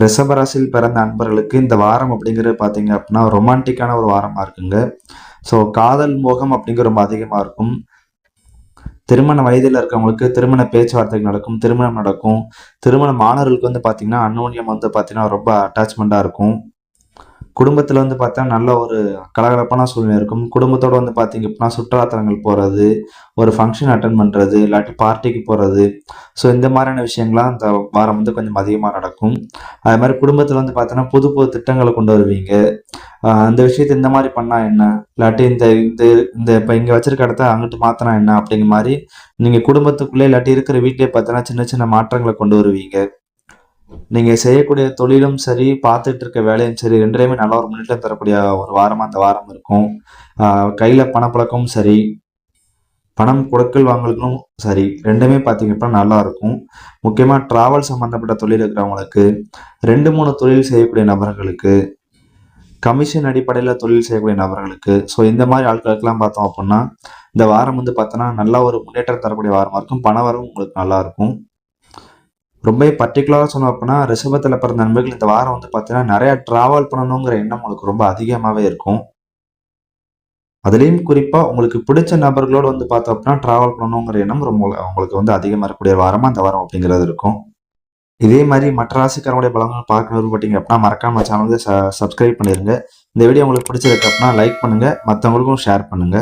ரிஷபராசியில் பிறந்த அன்பர்களுக்கு இந்த வாரம் அப்படிங்கிறது பார்த்தீங்க அப்படின்னா ரொமான்டிக்கான ஒரு வாரமாக இருக்குங்க. ஸோ காதல் மோகம் அப்படிங்கிற ரொம்ப அதிகமாக இருக்கும். திருமண வயதில் இருக்கவங்களுக்கு திருமண பேச்சுவார்த்தைகள் நடக்கும், திருமணம் நடக்கும். திருமணமானவர்களுக்கு வந்து பார்த்தீங்கன்னா அந்யோன்யம் வந்து பார்த்தீங்கன்னா ரொம்ப அட்டாச்மெண்ட்டாக இருக்கும். குடும்பத்தில் வந்து பார்த்தா நல்ல ஒரு கலகலப்பான சூழ்நிலை இருக்கும். குடும்பத்தோடு வந்து பார்த்தீங்க அப்படின்னா சுற்றுலாத்தலங்கள் போகிறது, ஒரு ஃபங்க்ஷன் அட்டன் பண்ணுறது, இல்லாட்டி பார்ட்டிக்கு போகிறது. ஸோ இந்த மாதிரியான விஷயங்கள்லாம் இந்த வாரம் வந்து கொஞ்சம் அதிகமாக நடக்கும். அது மாதிரி குடும்பத்தில் வந்து பார்த்தோன்னா புது புது திட்டங்களை கொண்டு வருவீங்க. அந்த விஷயத்தை இந்த மாதிரி பண்ணால் என்ன, இல்லாட்டி இந்த இந்த இந்த இப்போ இங்கே வச்சிருக்க இடத்த அங்கிட்டு மாற்றினா என்ன அப்படிங்கிற மாதிரி நீங்கள் குடும்பத்துக்குள்ளே இல்லாட்டி இருக்கிற வீட்டிலே பார்த்தோன்னா சின்ன சின்ன மாற்றங்களை கொண்டு வருவீங்க. நீங்க செய்யக்கூடிய தொழிலும் சரி, பார்த்துட்டு இருக்க வேலையும் சரி 2லயுமே நல்ல ஒரு முன்னேற்றம் தரக்கூடிய ஒரு வாரமா அந்த வாரம் இருக்கும். கையில பணப்புழக்கமும் சரி, பணம் கொடுக்கல் வாங்கலும் சரி, 2மே பார்த்தீங்க அப்படின்னா நல்லா இருக்கும். முக்கியமா டிராவல் சம்பந்தப்பட்ட தொழில் இருக்கிறவங்களுக்கு, 2, 3 தொழில் செய்யக்கூடிய நபர்களுக்கு, கமிஷன் அடிப்படையில தொழில் செய்யக்கூடிய நபர்களுக்கு, ஸோ இந்த மாதிரி ஆட்களுக்கெல்லாம் பார்த்தோம் அப்படின்னா, இந்த வாரம் வந்து பார்த்தோன்னா, நல்ல ஒரு முன்னேற்றம் தரக்கூடிய வாரமா இருக்கும். பணவரவும் உங்களுக்கு நல்லா இருக்கும். ரொம்பவே பர்ட்டிகுலரா சொன்னோம் அப்படின்னா, ரிஷபத்துல பிறந்த நண்பர்கள் இந்த வாரம் வந்து பார்த்தீங்கன்னா, நெறைய டிராவல் பண்ணணுங்கிற எண்ணம் உங்களுக்கு ரொம்ப அதிகமாவே இருக்கும். அதுலயும் குறிப்பா உங்களுக்கு பிடிச்ச நபர்களோட வந்து பார்த்தோம் அப்படின்னா, டிராவல் பண்ணணுங்கிற எண்ணம் ரொம்ப உங்களுக்கு வந்து அதிகமா இருக்கக்கூடிய வாரமா இந்த வாரம் அப்படிங்கிறது இருக்கும். இதே மாரி மற்ற ராசிக்காரங்களுடைய பலன்கள் பார்க்க விருப்பப்பட்டீங்க அப்படின்னா, மறக்காம நம்ம சேனல் வந்து சப்ஸ்கிரைப் பண்ணிருங்க. இந்த வீடியோ உங்களுக்கு பிடிச்சிருக்கு அப்படின்னா லைக் பண்ணுங்க. மத்தவங்களுக்கும் ஷேர் பண்ணுங்க.